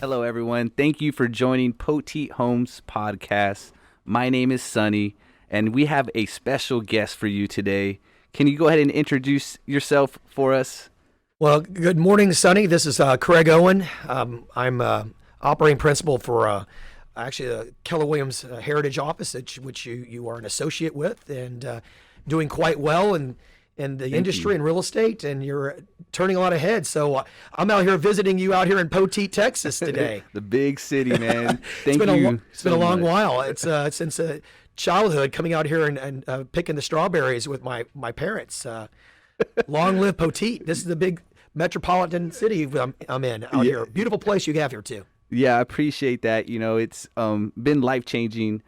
Hello, everyone. Thank you for joining Poteet Homes podcast. My name is Sonny, and we have a special guest for you today. Can you go ahead and introduce yourself for us? Well, good morning, Sonny. This is Craig Owen. I'm operating principal for actually the Keller Williams Heritage office, which you are an associate with, and doing quite well in the industry and real estate, and you're turning a lot of heads. So I'm out here visiting you out here in Poteet, Texas today. The big city, man. Thank It's you. been a long while. It's since childhood coming out here and picking the strawberries with my parents. Long live Poteet. This is the big metropolitan city I'm in out here. Beautiful place you have here too. Yeah, I appreciate that. You know, it's been life-changing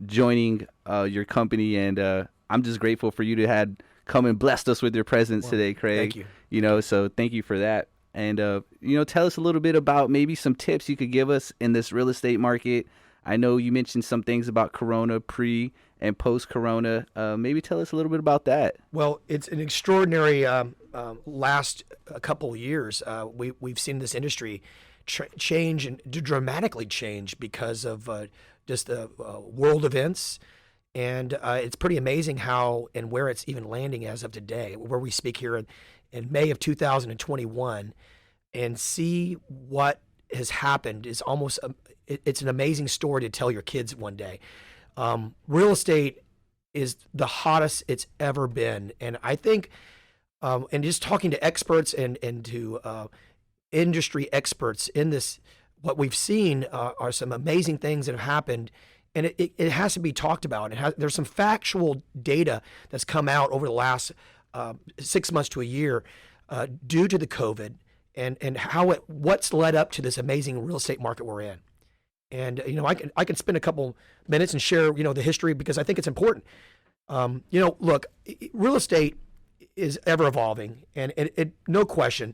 joining your company, and I'm just grateful for you to have come and blessed us with your presence today, Craig. Thank you. You know, so thank you for that. And, tell us a little bit about maybe some tips you could give us in this real estate market. I know you mentioned some things about Corona, pre and post-Corona. Maybe tell us a little bit about that. Well, it's an extraordinary last couple of years. We've seen this industry change and dramatically change because of just the world events. And it's pretty amazing how and where it's even landing as of today, where we speak here in May of 2021, and see what has happened is almost, it's an amazing story to tell your kids one day. Real estate is the hottest it's ever been. And I think, and just talking to experts and to industry experts in this, what we've seen are some amazing things that have happened. And it has to be talked about. There's some factual data that's come out over the last 6 months to a year due to the COVID and what's led up to this amazing real estate market we're in. And I can spend a couple minutes and share the history because I think it's important. Look, real estate is ever evolving, and it no question.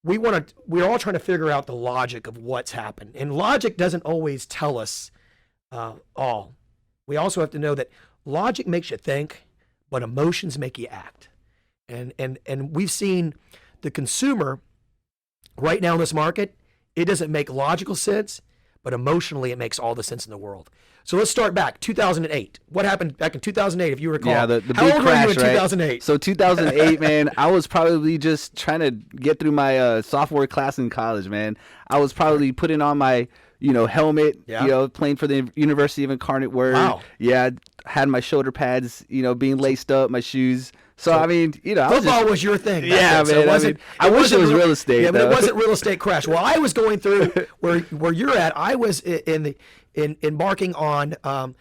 We're all trying to figure out the logic of what's happened, and logic doesn't always tell us all. We also have to know that logic makes you think, but emotions make you act. And we've seen the consumer right now in this market, it doesn't make logical sense, but emotionally it makes all the sense in the world. So let's start back, 2008. What happened back in 2008, if you recall? Yeah, the How big old crash, were you in right? 2008? So 2008, man, I was probably just trying to get through my sophomore class in college, man. I was probably putting on my helmet, playing for the University of Incarnate Word. Wow. Yeah, had my shoulder pads, being laced up, my shoes. So I mean, football was your thing. Yeah, man. So I wish it was real estate. Yeah, but though. it wasn't real estate crash. Well, I was going through where you're at. I was embarking on a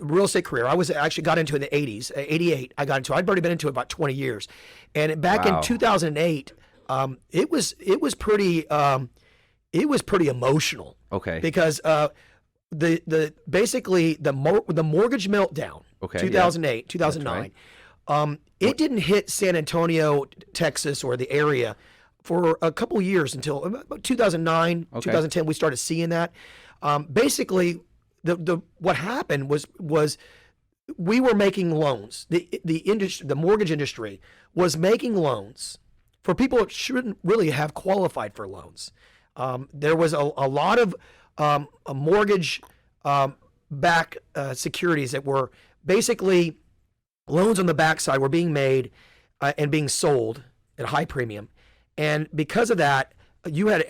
real estate career. I actually got into it in the 80s, 88. I got into it. I'd already been into it about 20 years, and back in 2008, it was pretty emotional. Okay. Because basically the mortgage meltdown, 2008, 2009. Right. It didn't hit San Antonio, Texas, or the area for a couple of years until about 2009, 2010. We started seeing that. Basically, what happened was we were making loans. The mortgage industry was making loans for people that shouldn't really have qualified for loans. There was a lot of mortgage back securities that were basically loans on the backside were being made and being sold at a high premium. And because of that, you had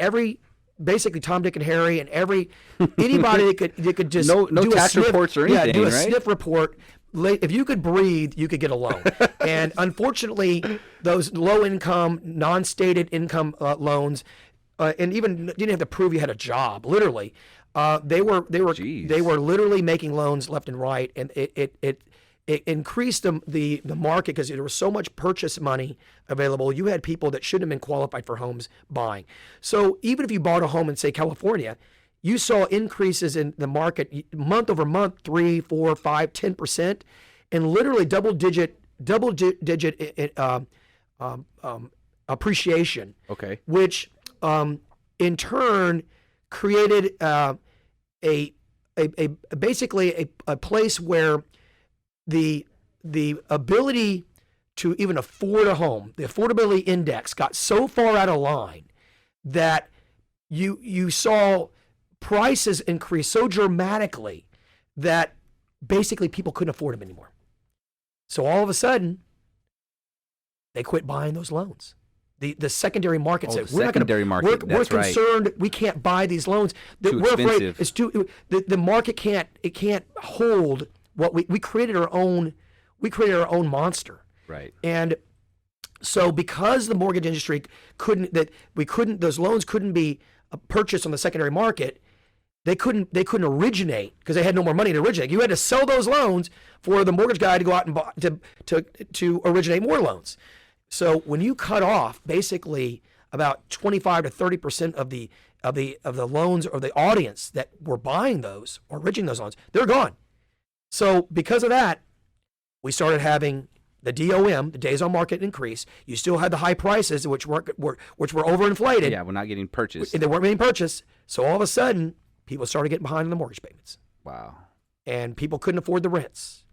basically Tom, Dick, and Harry and anybody that could just no do tax reports or anything, do a right? sniff report. If you could breathe, you could get a loan. And unfortunately, those low-income, non-stated income loans, and even you didn't have to prove you had a job. Literally, they were literally making loans left and right, and it increased the market because there was so much purchase money available. You had people that shouldn't have been qualified for homes buying. So even if you bought a home in, say, California, you saw increases in the market month over month, 3, 4, 5, 10%, and literally double digit appreciation. Okay. Which in turn created basically a place where the ability to even afford a home, the affordability index got so far out of line that you saw prices increase so dramatically that basically people couldn't afford them anymore. So all of a sudden, they quit buying those loans. The secondary market said, we're concerned we can't buy these loans. Too we're expensive. afraid it's too the market can't hold what we created our own monster. Right. And so because the mortgage industry those loans couldn't be purchased on the secondary market, they couldn't originate because they had no more money to originate. You had to sell those loans for the mortgage guy to go out and buy, to originate more loans. So when you cut off basically about 25 to 30% of the loans or the audience that were buying those or originating those loans, they're gone. So because of that, we started having the DOM, the days on market increase. You still had the high prices, which were overinflated. Yeah, we're not getting purchased. They weren't being purchased. So all of a sudden, people started getting behind on the mortgage payments. Wow. And people couldn't afford the rents.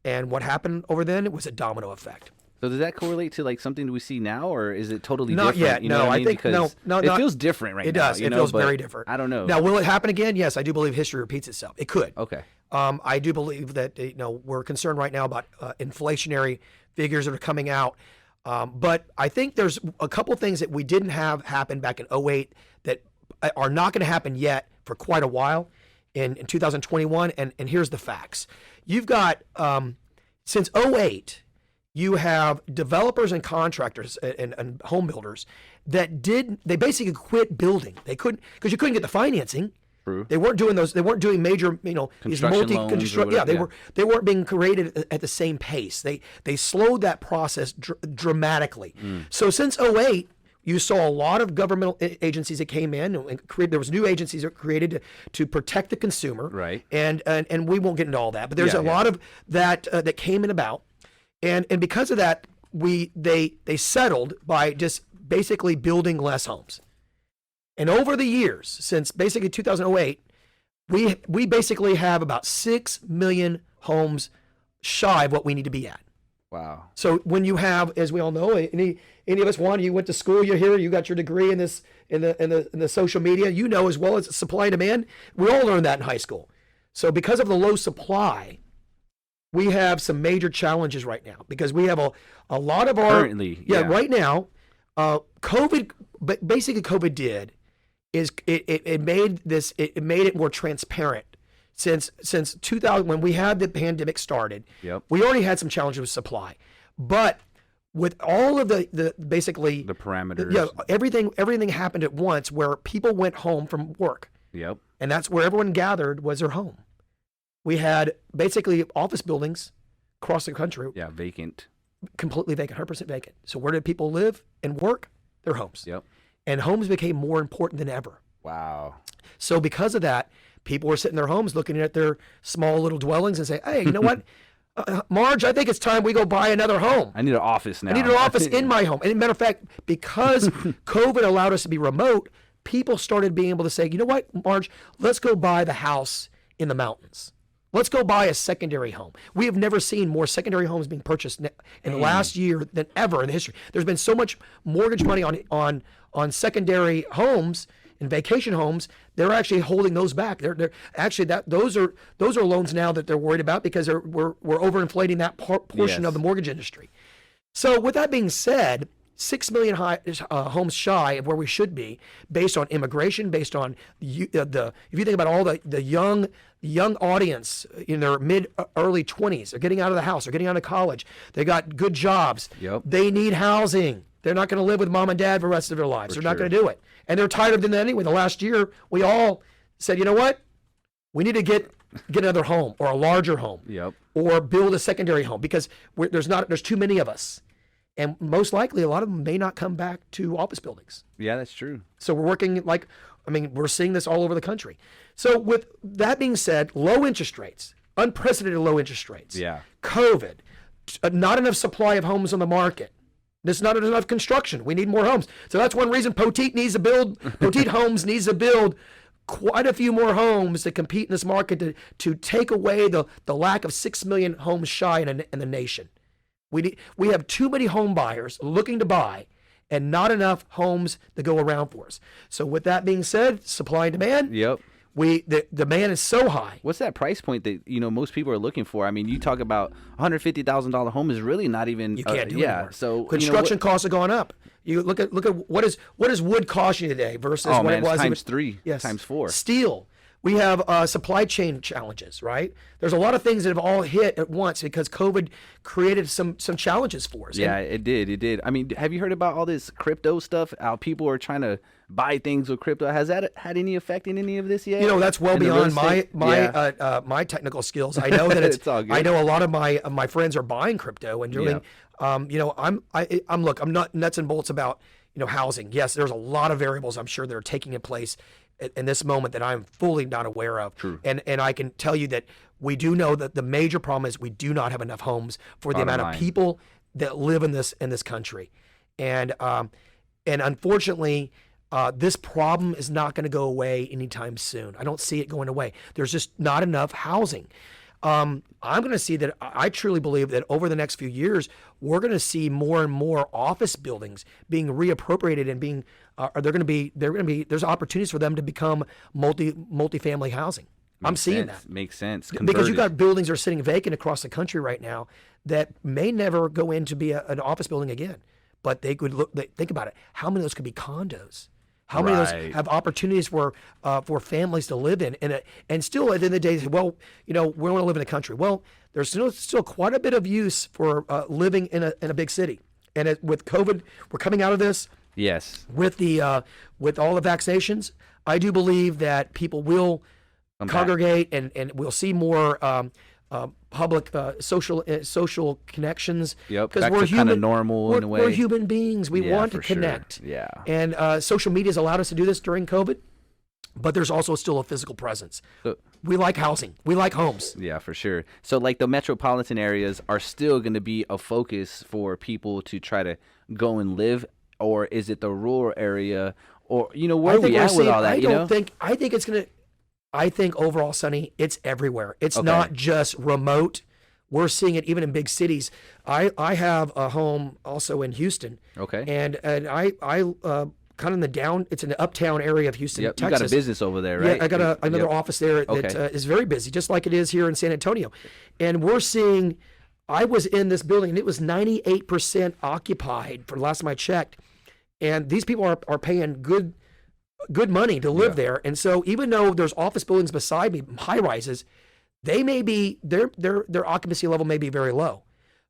And what happened over then, it was a domino effect. So does that correlate to like something we see now, or is it totally Not different? yet. You know No, what I mean? think because no. it feels different right now. It does. It feels very different. I don't know. Now, will it happen again? Yes, I do believe history repeats itself. It could. Okay. I do believe that we're concerned right now about inflationary figures that are coming out. But I think there's a couple things that we didn't have happen back in 2008 that are not going to happen yet for quite a while in 2021. And here's the facts. You've got, since 2008, you have developers and contractors and home builders they basically quit building. They couldn't, because you couldn't get the financing. True. They weren't doing those. They weren't doing major, these Construction loans. they weren't being created at the same pace. They slowed that process dramatically. So since 2008, you saw a lot of governmental agencies that came in and there was new agencies that were created to protect the consumer. Right. And we won't get into all that, but there's a lot of that that came in about, and because of that, they settled by just basically building less homes. And over the years, since basically 2008, we basically have about 6 million homes shy of what we need to be at. Wow. So when you have, as we all know, any of us you went to school, you're here, you got your degree in this in the social media, as well as supply and demand. We all learned that in high school. So because of the low supply, we have some major challenges right now because we have a lot of our right now. COVID, but basically COVID did is it made it more transparent. Since 2000, when we had the pandemic started, we already had some challenges with supply, but with all of the basically the parameters, everything happened at once where people went home from work. Yep. And that's where everyone gathered was their home. We had basically office buildings across the country. Yeah, vacant. Completely vacant, 100% vacant. So where did people live and work? Their homes. Yep. And homes became more important than ever. Wow. So because of that, people were sitting in their homes looking at their small little dwellings and say, hey, you know what? Marge, I think it's time we go buy another home. I need an office now. I need an office in my home. And as a matter of fact, because COVID allowed us to be remote, people started being able to say, you know what, Marge, let's go buy the house in the mountains. Let's go buy a secondary home. We have never seen more secondary homes being purchased in the last year than ever in the history. There's been so much mortgage money on secondary homes and vacation homes. They're actually holding those back. They're actually those are loans now that they're worried about because we're overinflating that portion of the mortgage industry. So with that being said, 6 million homes shy of where we should be, based on immigration, based on if you think about all the young audience in their early 20s, they're getting out of the house, they're getting out of college, they got good jobs, they need housing. They're not going to live with mom and dad for the rest of their lives. They're not going to do it, and they're tired of doing that anyway. The last year, we all said, you know what, we need to get another home or a larger home, or build a secondary home because there's too many of us. And most likely, a lot of them may not come back to office buildings. Yeah, that's true. So we're working we're seeing this all over the country. So with that being said, low interest rates, unprecedented low interest rates, COVID, not enough supply of homes on the market. There's not enough construction. We need more homes. So that's one reason Poteet Homes needs to build quite a few more homes to compete in this market to take away the lack of 6 million homes shy in the nation. We have too many home buyers looking to buy, and not enough homes to go around for us. So with that being said, supply and demand. Yep. The demand is so high. What's that price point that most people are looking for? I mean, you talk about $150,000 home is really not even. You can't do it anymore. So construction costs have gone up. You look at what does wood cost you today versus what it was times 3, yes, times 4. Steel. We have supply chain challenges, right? There's a lot of things that have all hit at once because COVID created some challenges for us. Yeah, it did. I mean, have you heard about all this crypto stuff? How people are trying to buy things with crypto. Has that had any effect in any of this yet? That's well beyond my technical skills. I know that it's all good. I know a lot of my friends are buying crypto and doing. I'm not nuts and bolts about housing. Yes, there's a lot of variables I'm sure that are taking in place in this moment that I'm fully not aware of. True. And I can tell you that we do know that the major problem is we do not have enough homes for the amount of people that live in this country. And unfortunately, this problem is not going to go away anytime soon. I don't see it going away. There's just not enough housing. I'm going to see that. I truly believe that over the next few years, we're going to see more and more office buildings being reappropriated and being. There's opportunities for them to become multifamily housing. I'm seeing that. Makes sense. Because you've got buildings that are sitting vacant across the country right now that may never go in to be an office building again. But they could think about it. How many of those could be condos? How many of those have opportunities for families to live in? And still at the end of the day, we want to live in a country. Well, there's still quite a bit of use for living in a big city. And with COVID, we're coming out of this. Yes. With all the vaccinations, I do believe that people will congregate and we'll see more public social connections. Yep. Because we're kind of normal in a way. We're human beings. We want to connect. Sure. Yeah. And social media has allowed us to do this during COVID, but there's also still a physical presence. We like housing. We like homes. Yeah, for sure. So like the metropolitan areas are still going to be a focus for people to try to go and live, or is it the rural area, or where are we at with all that? I think overall, Sonny, it's everywhere. It's not just remote. We're seeing it even in big cities. I have a home also in Houston. Okay. And I kind of it's in the uptown area of Houston, Texas. You got a business over there, right? Yeah, I got another office there that is very busy, just like it is here in San Antonio. And we're seeing, I was in this building and it was 98% occupied for the last time I checked. And these people are paying good money to live there. And so even though there's office buildings beside me, high rises, they may be their occupancy level may be very low,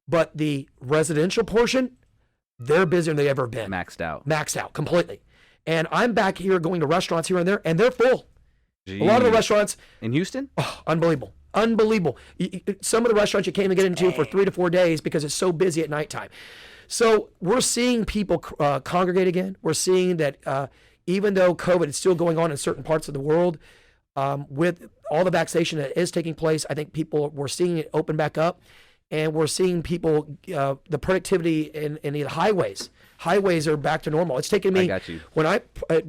but the residential portion, they're busier than they've ever been. Maxed out completely. And I'm back here going to restaurants here and there, and they're full. Jeez. A lot of the restaurants in Houston, unbelievable. Some of the restaurants you can't even get into for 3 to 4 days because it's so busy at nighttime. So we're seeing people congregate again. We're seeing that even though COVID is still going on in certain parts of the world, with all the vaccination that is taking place, I think we're seeing it open back up, and we're seeing people, the productivity in the highways. Highways are back to normal. It's taken me, I got you. When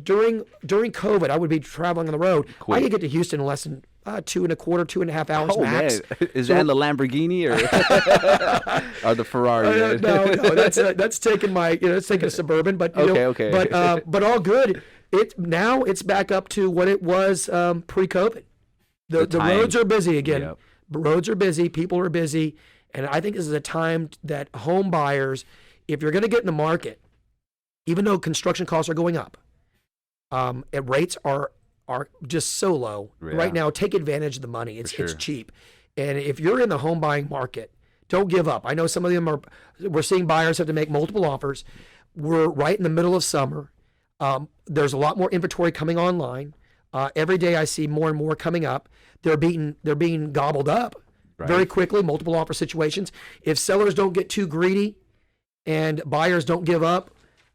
during COVID, I would be traveling on the road. Quick. I could get to Houston in less than 2.25 hours max. Man. Is that the Lamborghini or the Ferrari? No, that's taking it's taking a Suburban, but but all good. Now it's back up to what it was pre-COVID. The roads are busy again. Yep. Roads are busy. People are busy, and I think this is a time that home buyers, if you're going to get in the market, even though construction costs are going up, and rates are just so low right now, take advantage of the money. It's cheap. And if you're in the home buying market, don't give up. I know some of them we're seeing buyers have to make multiple offers. We're right in the middle of summer. There's a lot more inventory coming online. Every day I see more and more coming up. They're being gobbled up very quickly, multiple offer situations. If sellers don't get too greedy and buyers don't give up,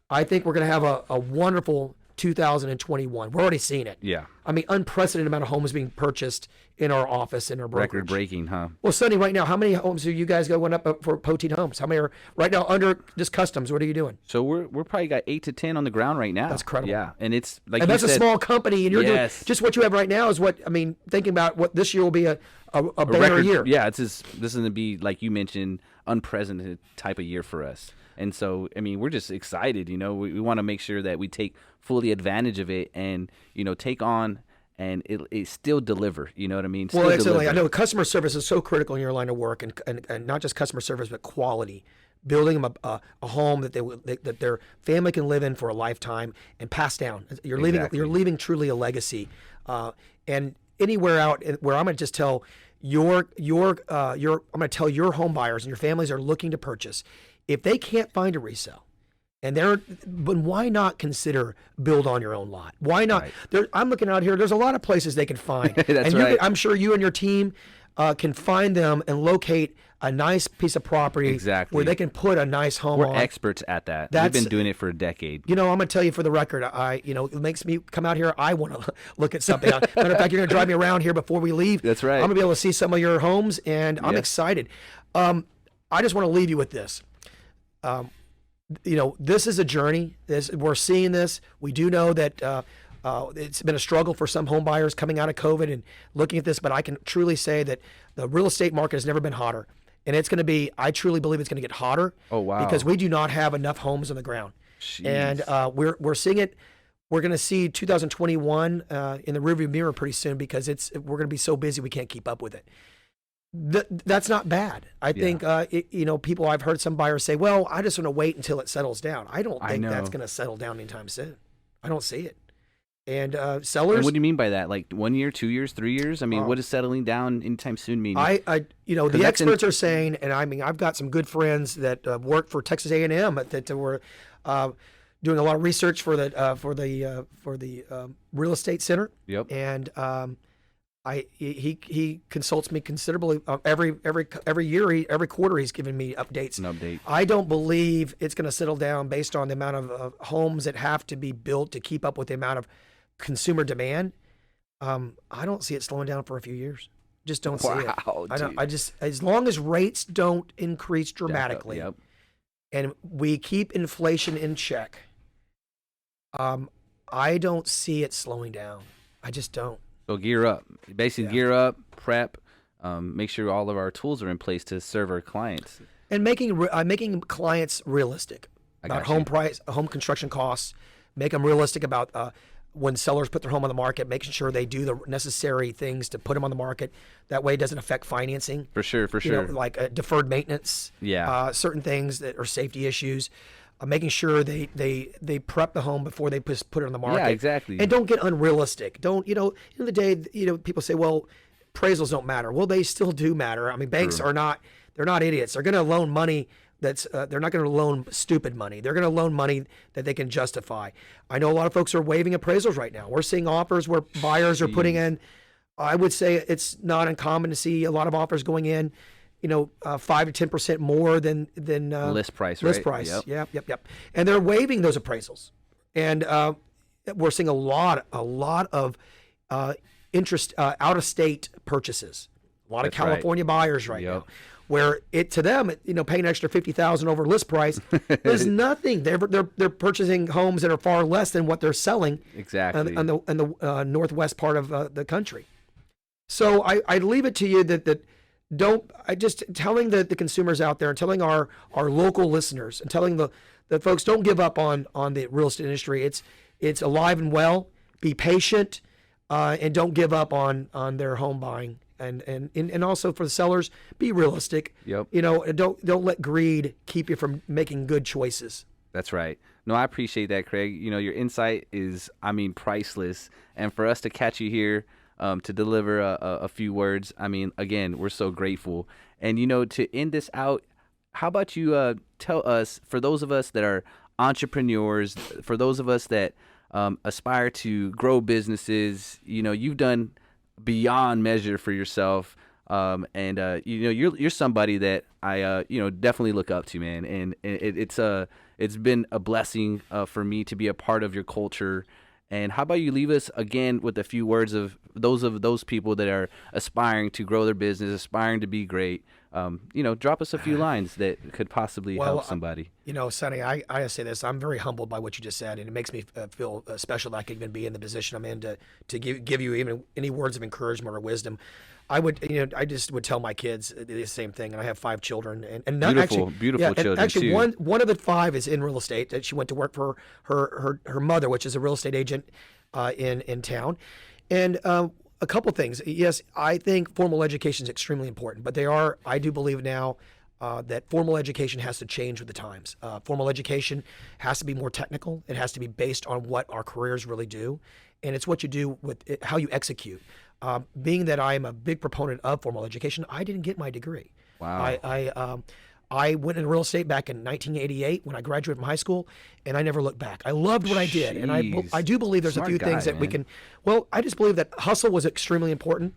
I think we're going to have a wonderful 2021. We're already seeing it. Yeah. I mean, unprecedented amount of homes being purchased in our office, in our brokerage. Record breaking, huh? Well, Sonny, right now, how many homes are you guys going up for Poteet Homes? How many are right now under just customs? What are you doing? So we're probably got 8 to 10 on the ground right now. That's incredible. Yeah, and it's like and you that's said, a small company, and you're doing just what you have right now is what I mean. Thinking about what this year will be a banner record year. Yeah, this is going to be, like you mentioned, unprecedented type of year for us. And so, I mean, we're just excited, we want to make sure that we take fully advantage of it and, take on and it still deliver, you know what I mean? Still Well, excellently. I deliver. know customer service is so critical in your line of work, and not just customer service, but quality. Building them a home that that their family can live in for a lifetime and pass down. Exactly. You're leaving truly a legacy. And anywhere out where I'm going to just tell I'm going to tell your home buyers and your families are looking to purchase, if they can't find a resale, but why not consider build on your own lot? Why not? Right. I'm looking out here. There's a lot of places they can find. That's and right. I'm sure you and your team can find them and locate a nice piece of property Exactly. where they can put a nice home We're on. experts at that. We've been doing it for a decade. I'm going to tell you for the record, it makes me come out here. I want to look at something. Matter of fact, you're going to drive me around here before we leave. That's right. I'm going to be able to see some of your homes, and I'm excited. I just want to leave you with this. This is a journey. We're seeing this. We do know that it's been a struggle for some home buyers coming out of COVID and looking at this, but I can truly say that the real estate market has never been hotter. And I truly believe it's going to get hotter. Oh, wow. Because we do not have enough homes on the ground. Jeez. And we're seeing it. We're going to see 2021 in the rearview mirror pretty soon because we're going to be so busy we can't keep up with it. That's not bad. I think people, I've heard some buyers say, well, I just want to wait until it settles down. I don't think that's going to settle down anytime soon. I don't see it. And sellers. And what do you mean by that? Like 1 year, 2 years, 3 years? I mean, what does settling down anytime soon mean? The experts are saying, and I mean, I've got some good friends that work for Texas A&M that were doing a lot of research for the real estate center. Yep. And he consults me considerably every year, every quarter. He's giving me updates. An update. I don't believe it's going to settle down based on the amount of homes that have to be built to keep up with the amount of consumer demand. I don't see it slowing down for a few years. Just don't see it. I just as long as rates don't increase dramatically, and we keep inflation in check, I don't see it slowing down. I just don't. So gear up. Basically, gear up, prep, make sure all of our tools are in place to serve our clients. And making clients realistic about home price, home construction costs. Make them realistic about when sellers put their home on the market, making sure they do the necessary things to put them on the market. That way it doesn't affect financing. For sure. Like deferred maintenance. Yeah. Certain things that are safety issues. Making sure they prep the home before they put it on the market. Yeah, exactly. And don't get unrealistic. Don't, end of the day, people say, well, appraisals don't matter. Well, they still do matter. I mean, banks they're not idiots. They're going to loan money they're not going to loan stupid money. They're going to loan money that they can justify. I know a lot of folks are waiving appraisals right now. We're seeing offers where buyers are putting in, I would say it's not uncommon to see a lot of offers going in, 5 to 10% more than list price. List right? price. Yep. And they're waiving those appraisals. And we're seeing a lot of interest out of state purchases. A lot of California buyers right now. Where to them, paying an extra $50,000 over list price is nothing. They're purchasing homes that are far less than what they're selling. Exactly. In the northwest part of the country. So I leave it to you that telling the consumers out there and telling our local listeners and telling the folks, don't give up on the real estate industry. It's alive and well. Be patient and don't give up on their home buying. And also for the sellers, be realistic. Yep. Don't let greed keep you from making good choices. That's right. No, I appreciate that, Craig. Your insight is, priceless. And for us to catch you here to deliver a few words, again, we're so grateful. And, to end this out, how about you tell us, for those of us that are entrepreneurs, for those of us that aspire to grow businesses, you've done beyond measure for yourself, and you're somebody that I definitely look up to, man, and it's been a blessing for me to be a part of your culture. And how about you leave us again with a few words of those people that are aspiring to grow their business, aspiring to be great. Drop us a few lines that could possibly help somebody. Sonny, I say this. I'm very humbled by what you just said, and it makes me feel special that I can even be in the position I'm in to give you even any words of encouragement or wisdom. I would, I just would tell my kids the same thing. And I have 5 children, and not Beautiful, actually, beautiful yeah, and children actually, too. one of the 5 is in real estate. That she went to work for her mother, which is a real estate agent in town. And a couple things. Yes, I think formal education is extremely important, but I do believe now that formal education has to change with the times. Formal education has to be more technical. It has to be based on what our careers really do, and it's what you do with it, how you execute. Being that I am a big proponent of formal education, I didn't get my degree. Wow. I went in real estate back in 1988 when I graduated from high school, and I never looked back. I loved what I did, and I Jeez. do believe there's a Smart few guy, things that we man. can. Well, I just believe that hustle was extremely important,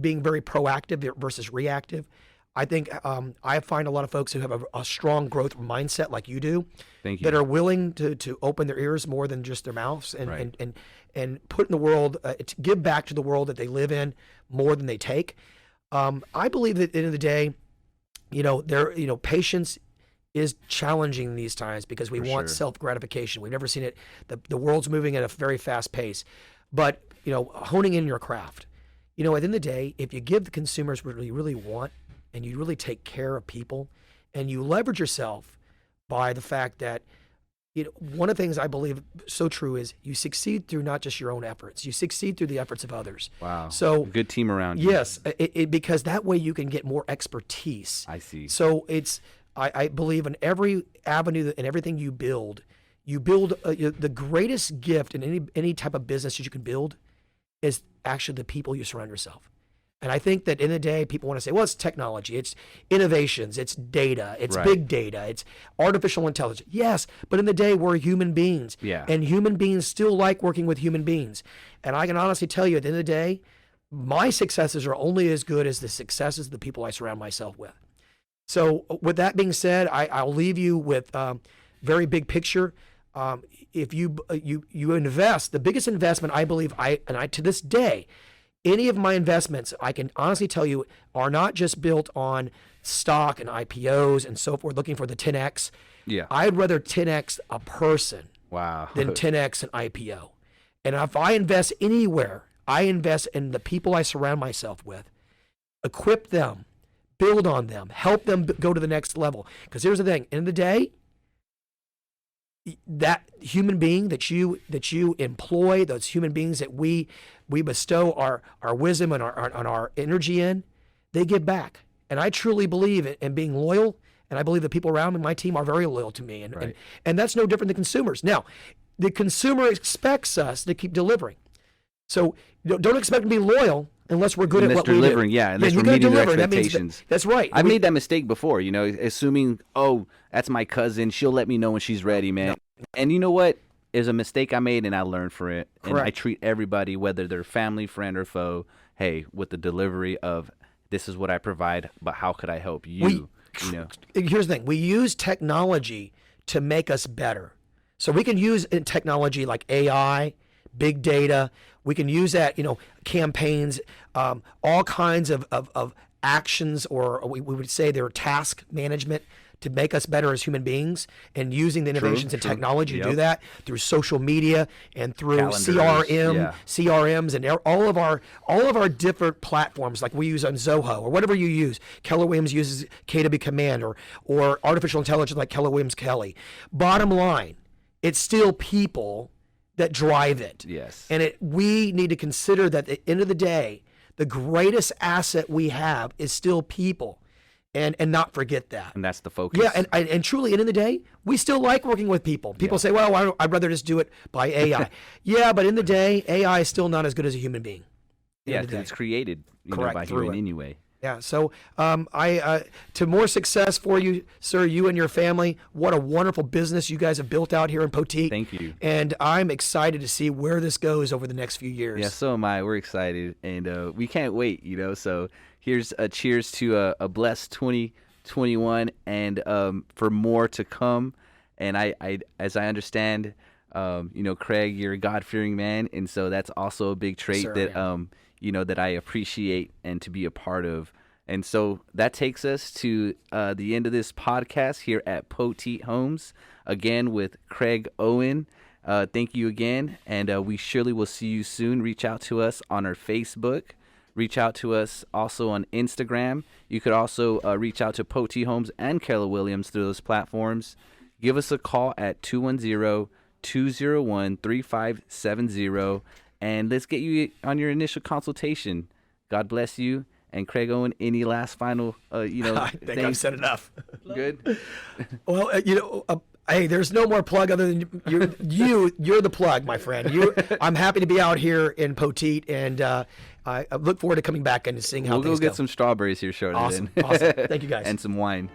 being very proactive versus reactive. I think I find a lot of folks who have a strong growth mindset like you do, Thank you. that are willing to open their ears more than just their mouths, and Right. and put in the world, to give back to the world that they live in more than they take. I believe that at the end of the day, patience is challenging these times because we For want sure. self-gratification. We've never seen it. The world's moving at a very fast pace, but honing in your craft. At the end of the day, if you give the consumers what you really want, and you really take care of people, and you leverage yourself by the fact that one of the things I believe so true is you succeed through not just your own efforts, you succeed through the efforts of others. Wow. So Good team around you. yes, because that way you can get more expertise. I see. So I believe in every avenue and everything you build the greatest gift in any type of business that you can build is actually the people you surround yourself. And I think that in the day, people want to say, well, it's technology, it's innovations, it's data, it's Right. big data, it's artificial intelligence. Yes, but in the day, we're human beings. Yeah. And human beings still like working with human beings. And I can honestly tell you, at the end of the day, my successes are only as good as the successes of the people I surround myself with. So with that being said, I'll leave you with very big picture. If you invest, the biggest investment I believe to this day, any of my investments, I can honestly tell you, are not just built on stock and IPOs and so forth, looking for the 10X. Yeah. I'd rather 10X a person Wow. than 10X an IPO. And if I invest anywhere, I invest in the people I surround myself with, equip them, build on them, help them go to the next level. Because here's the thing, in the day, that human being that you employ, those human beings that we bestow our wisdom and our energy in, they give back. And I truly believe in being loyal, and I believe the people around me, my team, are very loyal to me. Right. And that's no different than consumers. Now, the consumer expects us to keep delivering. So don't expect to be loyal unless we're good at what we do. delivering, yeah, unless you we're gotta meeting their deliver. That means expectations. that's right. I've made that mistake before, assuming, oh, that's my cousin, she'll let me know when she's ready, man. And you know what? It's a mistake I made, and I learned from it. And I Correct. treat everybody, whether they're family, friend, or foe, hey, with the delivery of, this is what I provide, but how could I help you? Here's the thing. We use technology to make us better. So we can use technology like AI, big data. We can use that, campaigns, all kinds of actions, or we would say they're task management, to make us better as human beings, and using the innovations in technology to do Yep. that through social media and through Calendars, yeah. CRMs and all of our different platforms, like we use on Zoho or whatever you use. Keller Williams uses KW Command or artificial intelligence like Keller Williams Kelly. Bottom line, it's still people that drive it. Yes. And we need to consider that at the end of the day, the greatest asset we have is still people. And not forget that. And that's the focus. Yeah, and truly, at the end of the day, we still like working with people. People say, well, I'd rather just do it by AI. Yeah, but in the day, AI is still not as good as a human being. Yeah, because it's created Correct, by through human it. anyway. Yeah, so to more success for you, sir, you and your family. What a wonderful business you guys have built out here in Poteet. Thank you. And I'm excited to see where this goes over the next few years. Yeah, so am I. We're excited, and we can't wait, So here's a cheers to a blessed 2021, and for more to come. And I as I understand, Craig, you're a God-fearing man, and so that's also a big trait Sir, that yeah. that I appreciate and to be a part of. And so that takes us to the end of this podcast here at Poteet Homes, again with Craig Owen. Thank you again, and we surely will see you soon. Reach out to us on our Facebook. reach out to us also on Instagram. You could also reach out to Poteet Homes and Keller Williams through those platforms. Give us a call at 210-201-3570, and let's get you on your initial consultation. God bless you. And Craig Owen, any last final, I think things? I've said enough. Good. Well, hey, there's no more plug other than you're the plug, my friend. I'm happy to be out here in Poteet, and I look forward to coming back and seeing how we'll things go get go. some strawberries here shortly. Awesome. Then. Awesome. Thank you, guys. And some wine.